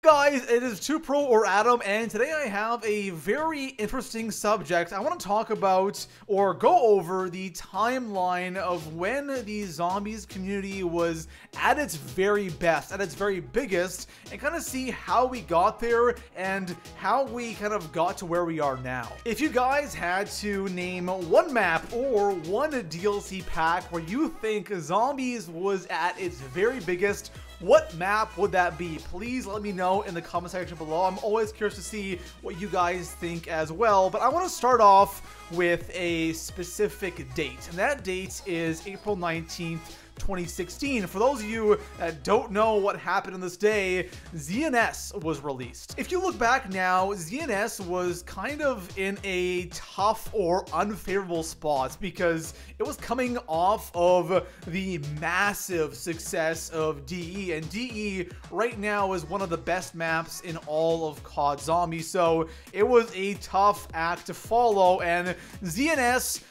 Guys, it is ToPro or Adam, and today I have a very interesting subject. I want to talk about or go over the timeline of when the zombies community was at its very best, at its very biggest, and kind of see how we got there and how we kind of got to where we are now. If you guys had to name one map or one DLC pack where you think zombies was at its very biggest, what map would that be? Please let me know in the comment section below. I'm always curious to see what you guys think as well. But I want to start off with a specific date, and that date is April 19th, 2016. For those of you that don't know what happened on this day, ZNS was released. If you look back now, ZNS was kind of in a tough or unfavorable spot because it was coming off of the massive success of DE, and DE right now is one of the best maps in all of COD Zombies, so it was a tough act to follow. And ZNS,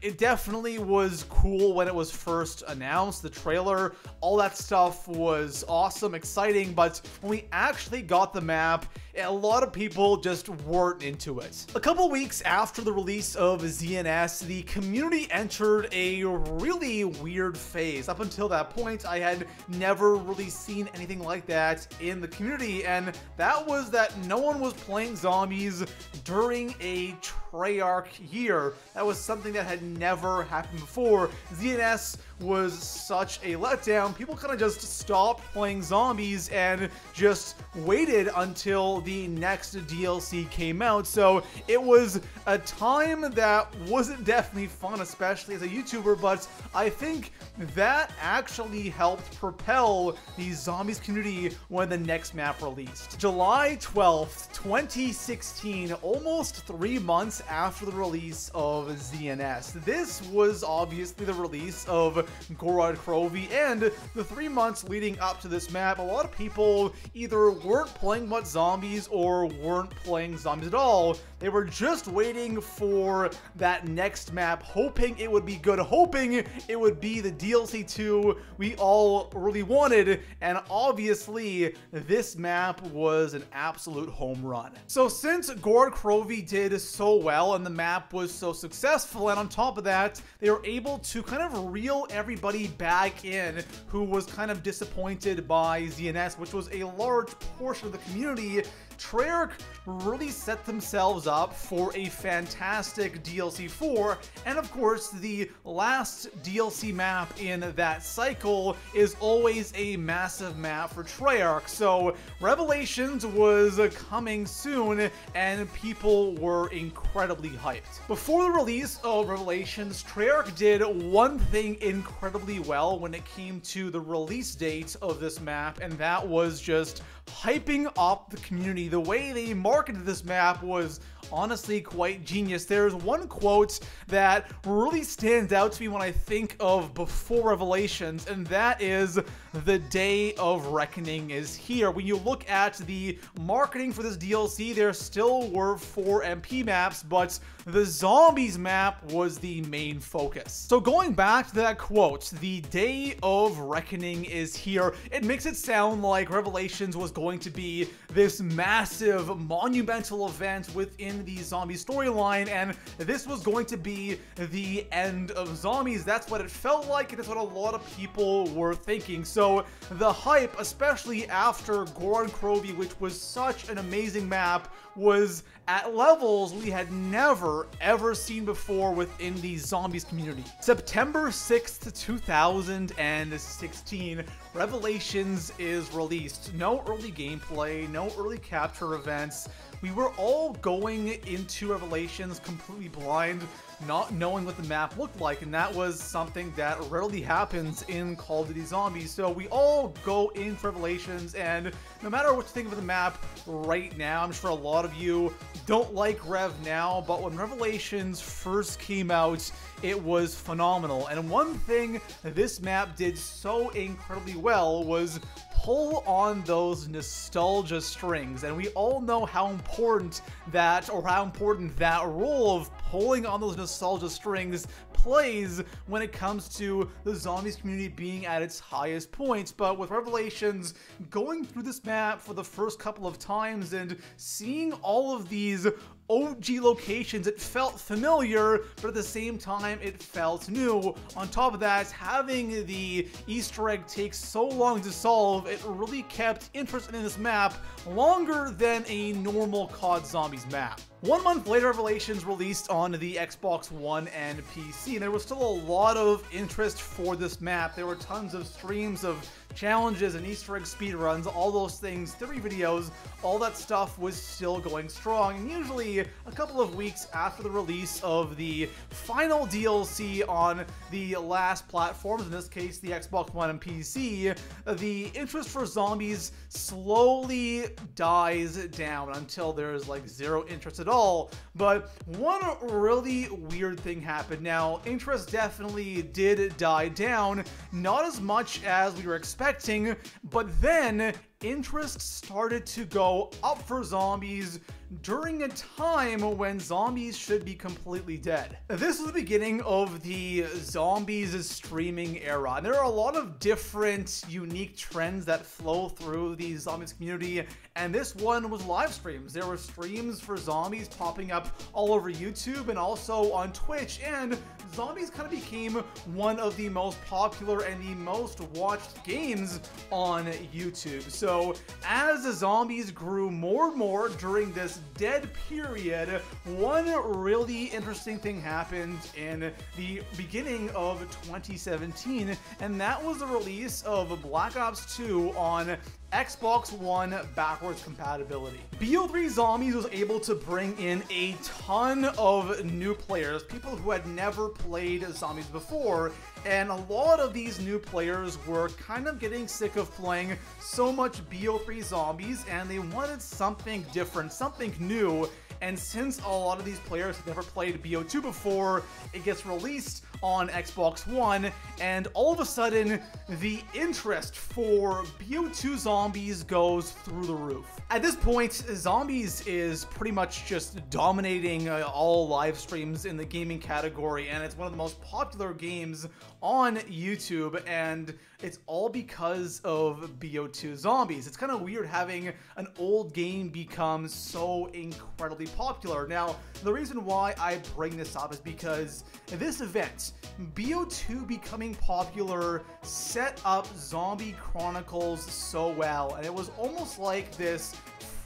it definitely was cool when it was first announced. The trailer, all that stuff was awesome, exciting, but when we actually got the map, a lot of people just weren't into it. A couple weeks after the release of ZNS, the community entered a really weird phase. Up until that point, I had never really seen anything like that in the community, and that was that no one was playing zombies during a Treyarch year. That was something that had never happened before. ZNS was such a letdown. People kind of just stopped playing zombies and just waited until the next DLC came out. So it was a time that wasn't definitely fun, especially as a YouTuber, but I think that actually helped propel the zombies community when the next map released. July 12th, 2016, almost 3 months after the release of ZNS. This was obviously the release of Gorod Krovi, and the 3 months leading up to this map, a lot of people either weren't playing much zombies or weren't playing zombies at all. They were just waiting for that next map, hoping it would be good, hoping it would be the DLC 2 we all really wanted, and obviously this map was an absolute home run. So since Gorod Krovi did so well and the map was so successful, and on top of that, they were able to kind of reel everybody back in who was kind of disappointed by ZNS, which was a large portion of the community. Treyarch really set themselves up for a fantastic DLC 4, and of course the last DLC map in that cycle is always a massive map for Treyarch. So Revelations was coming soon and people were incredibly hyped. Before the release of Revelations, Treyarch did one thing incredibly well when it came to the release date of this map, and that was just hyping up the community. The way they marketed this map was honestly quite genius. There's one quote that really stands out to me when I think of before Revelations, and that is, "The day of reckoning is here." When you look at the marketing for this DLC, there still were 4 MP maps, but the zombies map was the main focus. So going back to that quote, "The day of reckoning is here," it makes it sound like Revelations was going to be this massive monumental event within the zombie storyline, and this was going to be the end of zombies. That's what it felt like, and that's what a lot of people were thinking. So the hype, especially after Gorod Krovi, which was such an amazing map, was at levels we had never ever seen before within the zombies community. September 6th, 2016, Revelations is released. No early gameplay, no early capture events. We were all going into Revelations completely blind, not knowing what the map looked like, and that was something that rarely happens in Call of Duty Zombies. So we all go into Revelations, and no matter what you think of the map right now, I'm sure a lot of you don't like Rev now, but when Revelations first came out, it was phenomenal. And one thing this map did so incredibly well was pull on those nostalgia strings, and we all know how important that role of pulling on those nostalgia strings plays when it comes to the zombies community being at its highest points. But with Revelations going through this map for the first couple of times and seeing all of these OG locations, it felt familiar, but at the same time it felt new. On top of that, having the Easter egg take so long to solve, it really kept interest in this map longer than a normal COD Zombies map. 1 month later, Revelations released on the Xbox One and PC, and there was still a lot of interest for this map. There were tons of streams of challenges and Easter egg speedruns, all those things, theory videos, all that stuff was still going strong. And usually a couple of weeks after the release of the final DLC on the last platforms, in this case the Xbox One and PC, the interest for zombies slowly dies down until there's like zero interest at all. But one really weird thing happened. Now, interest definitely did die down, not as much as we were expecting, but then interest started to go up for zombies during a time when zombies should be completely dead. This was the beginning of the zombies streaming era, and there are a lot of different unique trends that flow through the zombies community, and this one was live streams. There were streams for zombies popping up all over YouTube and also on Twitch, and zombies kind of became one of the most popular and the most watched games on YouTube. So as the zombies grew more and more during this dead period, one really interesting thing happened in the beginning of 2017, and that was the release of Black Ops 2 on Xbox One backwards compatibility. BO3 Zombies was able to bring in a ton of new players, people who had never played zombies before, and a lot of these new players were kind of getting sick of playing so much BO3 Zombies, and they wanted something different, something new. And since a lot of these players have never played BO2 before, it gets released on Xbox One, and all of a sudden, the interest for BO2 Zombies goes through the roof. At this point, Zombies is pretty much just dominating all live streams in the gaming category, and it's one of the most popular games on YouTube, and it's all because of BO2 Zombies. It's kind of weird having an old game become so incredibly popular. Now, the reason why I bring this up is because this event, BO2 becoming popular, set up Zombie Chronicles so well, and it was almost like this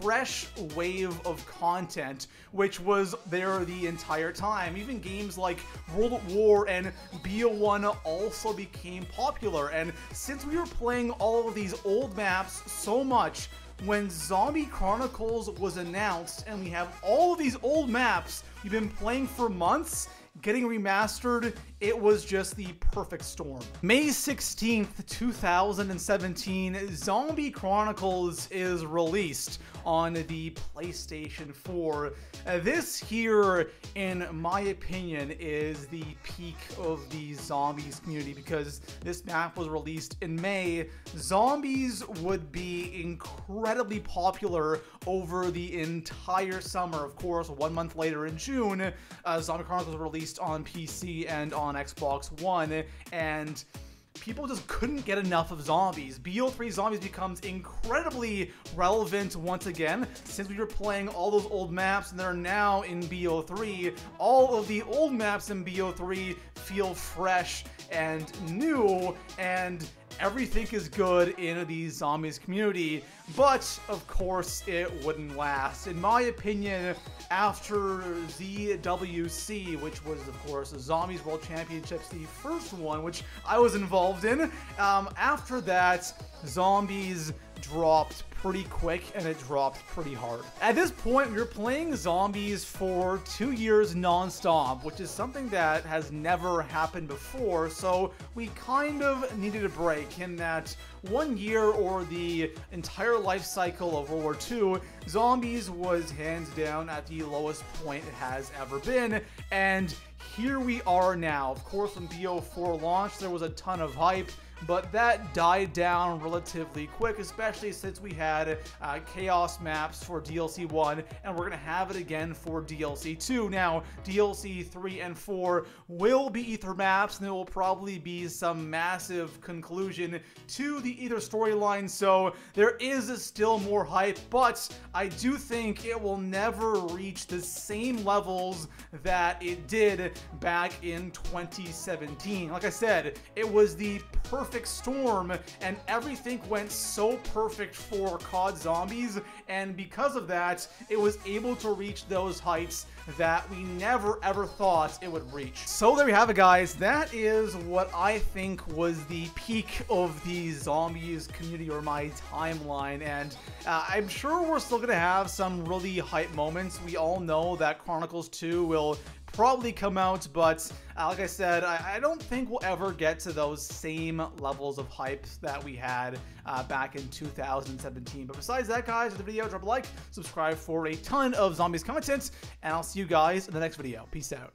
fresh wave of content which was there the entire time. Even games like World at War and BO1 also became popular, and since we were playing all of these old maps so much, when Zombie Chronicles was announced and we have all of these old maps we've been playing for months getting remastered, it was just the perfect storm. May 16th, 2017, Zombie Chronicles is released on the PlayStation 4. This here, in my opinion, is the peak of the Zombies community, because this map was released in May. Zombies would be incredibly popular over the entire summer. Of course, 1 month later in June, Zombie Chronicles was released on PC and on Xbox One, and people just couldn't get enough of zombies. BO3 Zombies becomes incredibly relevant once again, since we were playing all those old maps and they're now in BO3. All of the old maps in BO3 feel fresh and new, and everything is good in the Zombies community, but of course it wouldn't last. In my opinion, after ZWC, which was of course the Zombies World Championships, the first one which I was involved in, after that, Zombies dropped pretty quick, and it dropped pretty hard. At this point, we were playing Zombies for 2 years non-stop, which is something that has never happened before, so we kind of needed a break. In that 1 year, or the entire life cycle of World War II, Zombies was hands down at the lowest point it has ever been, and here we are now. Of course, when BO4 launched, there was a ton of hype. but that died down relatively quick, especially since we had chaos maps for DLC 1, and we're going to have it again for DLC 2. Now, DLC 3 and 4 will be Ether maps, and there will probably be some massive conclusion to the Ether storyline, so there is still more hype, but I do think it will never reach the same levels that it did back in 2017. Like I said, it was the perfect storm, and everything went so perfect for COD Zombies, and because of that, it was able to reach those heights that we never ever thought it would reach. So there we have it, guys. That is what I think was the peak of the Zombies community, or my timeline, and I'm sure we're still gonna have some really hype moments. We all know that Chronicles 2 will probably come out, but like I said, I don't think we'll ever get to those same levels of hype that we had back in 2017. But besides that, guys, if the video, drop a like, subscribe for a ton of Zombies content, and I'll see you guys in the next video. Peace out.